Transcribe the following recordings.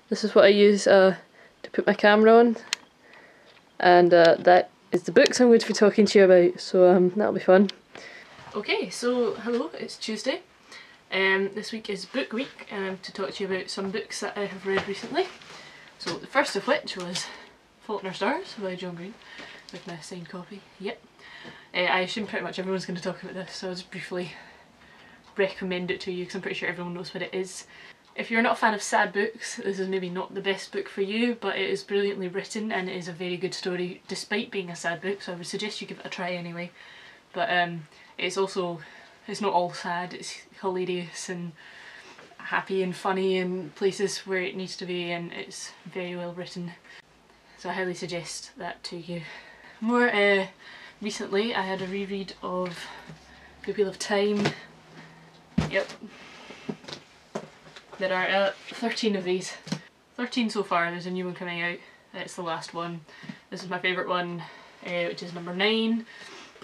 This is what I use to put my camera on, and that is the books I'm going to be talking to you about, so that'll be fun. Okay, so hello, it's Tuesday. This week is book week, and I'm to talk to you about some books that I have read recently. So the first of which was Fault in Our Stars by John Green, with my signed copy. Yep. I assume pretty much everyone's going to talk about this, so I'll just briefly recommend it to you because I'm pretty sure everyone knows what it is. If you're not a fan of sad books, this is maybe not the best book for you, but it is brilliantly written and it is a very good story despite being a sad book, so I would suggest you give it a try anyway. But it's not all sad, it's hilarious and happy and funny and places where it needs to be, and it's very well written. So I highly suggest that to you. More recently I had a reread of The Wheel of Time. Yep. There are 13 of these. 13 so far, there's a new one coming out. It's the last one. This is my favourite one, which is number 9.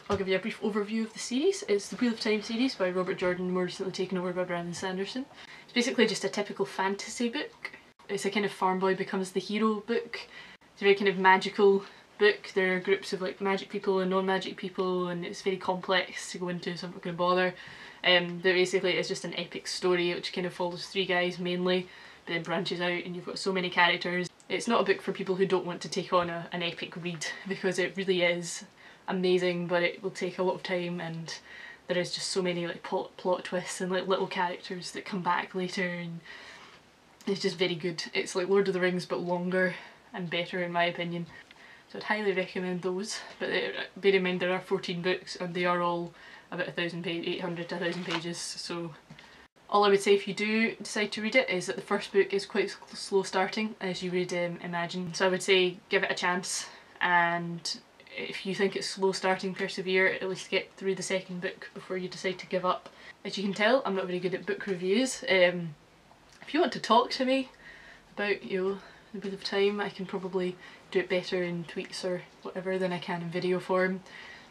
I'll give you a brief overview of the series. It's the Wheel of Time series by Robert Jordan, more recently taken over by Brandon Sanderson. It's basically just a typical fantasy book. It's a kind of farm boy becomes the hero book. It's a very kind of magical book. There are groups of like magic people and non-magic people, and it's very complex to go into, so I'm not going to bother. But basically it's just an epic story which kind of follows 3 guys mainly, but then branches out and you've got so many characters. It's not a book for people who don't want to take on an epic read, because it really is amazing, but it will take a lot of time, and there is just so many like plot twists and like little characters that come back later, and it's just very good. It's like Lord of the Rings but longer and better in my opinion. So I'd highly recommend those, but bear in mind there are 14 books and they are all about 800 to 1,000 pages, so all I would say if you do decide to read it is that the first book is quite slow starting, as you would imagine. So I would say give it a chance, and if you think it's slow starting, persevere, at least get through the second book before you decide to give up. As you can tell, I'm not very good at book reviews. If you want to talk to me about, you know, The Wheel of Time, I can probably do it better in tweets or whatever than I can in video form.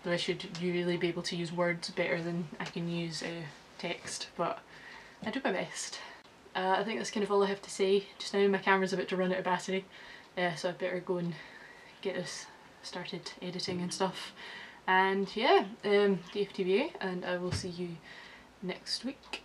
Though I should really be able to use words better than I can use text, but I do my best. I think that's kind of all I have to say just now. My camera's about to run out of battery, so I better go and get this started editing and stuff. And yeah, DFTBA, and I will see you next week.